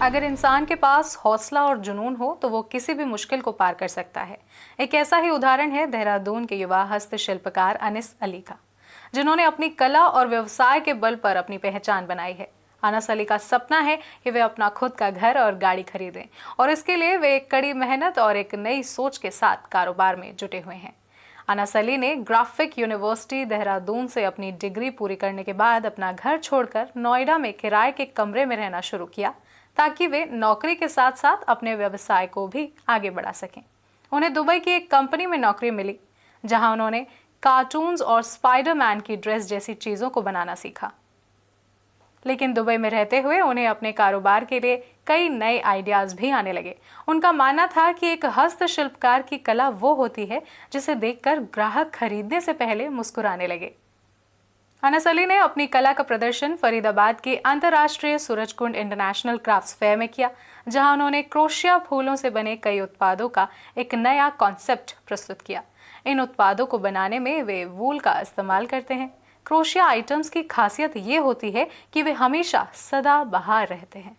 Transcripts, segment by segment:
अगर इंसान के पास हौसला और जुनून हो तो वो किसी भी मुश्किल को पार कर सकता है। एक ऐसा ही उदाहरण है देहरादून के युवा हस्तशिल्पकार अनिस अली का, जिन्होंने अपनी कला और व्यवसाय के बल पर अपनी पहचान बनाई है। अनस अली का सपना है कि वे अपना खुद का घर और गाड़ी खरीदें, और इसके लिए वे एक कड़ी मेहनत और एक नई सोच के साथ कारोबार में जुटे हुए हैं। अनस अली ने ग्राफिक यूनिवर्सिटी देहरादून से अपनी डिग्री पूरी करने के बाद अपना घर छोड़कर नोएडा में किराए के कमरे में रहना शुरू किया, ताकि वे नौकरी के साथ साथ अपने व्यवसाय को भी आगे बढ़ा सकें। उन्हें दुबई की एक कंपनी में नौकरी मिली, जहां उन्होंने कार्टून्स और स्पाइडरमैन की ड्रेस जैसी चीज़ों को बनाना सीखा। लेकिन दुबई में रहते हुए उन्हें अपने कारोबार के लिए कई नए आइडियाज भी आने लगे। उनका मानना था कि एक हस्तशिल्पकार की कला वो होती है जिसे देखकर ग्राहक खरीदने से पहले मुस्कुराने लगे। अनस अली ने अपनी कला का प्रदर्शन फरीदाबाद के अंतर्राष्ट्रीय सूरजकुंड इंटरनेशनल क्राफ्ट्स फेयर में किया, जहां उन्होंने क्रोशिया फूलों से बने कई उत्पादों का एक नया कॉन्सेप्ट प्रस्तुत किया। इन उत्पादों को बनाने में वे वूल का इस्तेमाल करते हैं। क्रोशिया आइटम्स की खासियत ये होती है कि वे हमेशा सदाबहार रहते हैं।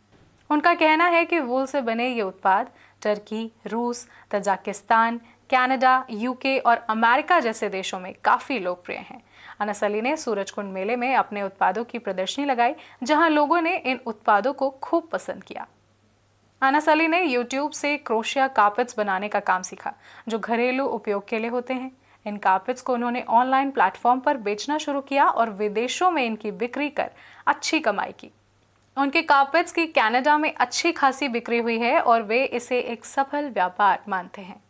उनका कहना है कि वूल से बने ये उत्पाद टर्की, रूस, तजाकिस्तान, कनाडा, यूके और अमेरिका जैसे देशों में काफ़ी लोकप्रिय हैं। अनस अली ने सूरजकुंड मेले में अपने उत्पादों की प्रदर्शनी लगाई, जहां लोगों ने इन उत्पादों को खूब पसंद किया। अनस अली ने यूट्यूब से क्रोशिया कार्पेट्स बनाने का काम सीखा, जो घरेलू उपयोग के लिए होते हैं। इन कार्पेट्स को उन्होंने ऑनलाइन प्लेटफॉर्म पर बेचना शुरू किया और विदेशों में इनकी बिक्री कर अच्छी कमाई की। उनके कार्पेट्स की कनाडा में अच्छी खासी बिक्री हुई है और वे इसे एक सफल व्यापार मानते हैं।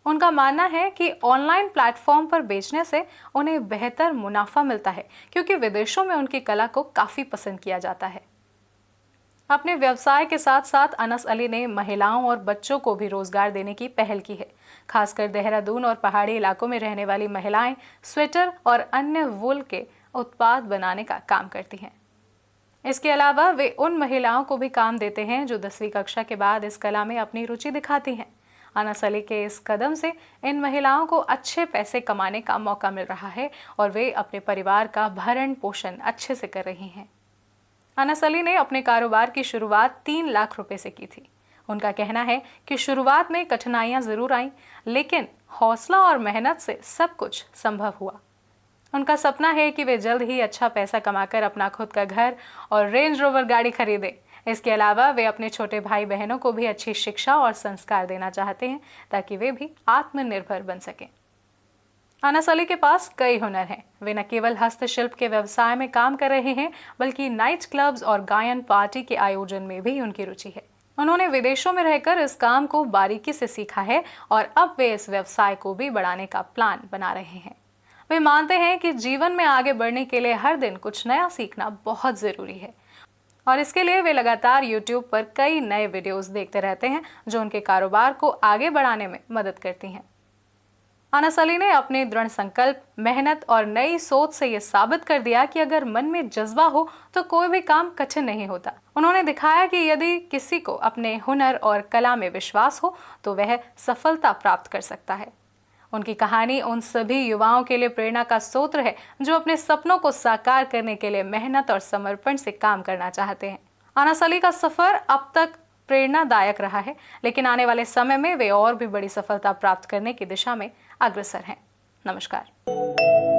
उनका मानना है कि ऑनलाइन प्लेटफॉर्म पर बेचने से उन्हें बेहतर मुनाफा मिलता है, क्योंकि विदेशों में उनकी कला को काफ़ी पसंद किया जाता है। अपने व्यवसाय के साथ साथ अनस अली ने महिलाओं और बच्चों को भी रोजगार देने की पहल की है। खासकर देहरादून और पहाड़ी इलाकों में रहने वाली महिलाएं स्वेटर और अन्य वूल के उत्पाद बनाने का काम करती हैं। इसके अलावा वे उन महिलाओं को भी काम देते हैं जो 10वीं कक्षा के बाद इस कला में अपनी रुचि दिखाती हैं। अनस अली के इस कदम से इन महिलाओं को अच्छे पैसे कमाने का मौका मिल रहा है और वे अपने परिवार का भरण पोषण अच्छे से कर रही हैं। अनस अली ने अपने कारोबार की शुरुआत 3 लाख रुपए से की थी। उनका कहना है कि शुरुआत में कठिनाइयां जरूर आईं, लेकिन हौसला और मेहनत से सब कुछ संभव हुआ। उनका सपना है कि वे जल्द ही अच्छा पैसा कमाकर अपना खुद का घर और रेंज रोवर गाड़ी खरीदें। इसके अलावा वे अपने छोटे भाई बहनों को भी अच्छी शिक्षा और संस्कार देना चाहते हैं, ताकि वे भी आत्मनिर्भर बन सकें। अनस अली के पास कई हुनर हैं। वे न केवल हस्तशिल्प के व्यवसाय में काम कर रहे हैं, बल्कि नाइट क्लब्स और गायन पार्टी के आयोजन में भी उनकी रुचि है। उन्होंने विदेशों में रहकर इस काम को बारीकी से सीखा है और अब वे इस व्यवसाय को भी बढ़ाने का प्लान बना रहे हैं। वे मानते हैं कि जीवन में आगे बढ़ने के लिए हर दिन कुछ नया सीखना बहुत ज़रूरी है, और इसके लिए वे लगातार YouTube पर कई नए वीडियोस देखते रहते हैं, जो उनके कारोबार को आगे बढ़ाने में मदद करती हैं। अनस अली ने अपने दृढ़ संकल्प, मेहनत और नई सोच से ये साबित कर दिया कि अगर मन में जज्बा हो तो कोई भी काम कठिन नहीं होता। उन्होंने दिखाया कि यदि किसी को अपने हुनर और कला में विश्वास हो तो वह सफलता प्राप्त कर सकता है। उनकी कहानी उन सभी युवाओं के लिए प्रेरणा का स्रोत है जो अपने सपनों को साकार करने के लिए मेहनत और समर्पण से काम करना चाहते हैं। अनस अली का सफर अब तक प्रेरणादायक रहा है, लेकिन आने वाले समय में वे और भी बड़ी सफलता प्राप्त करने की दिशा में अग्रसर हैं। नमस्कार।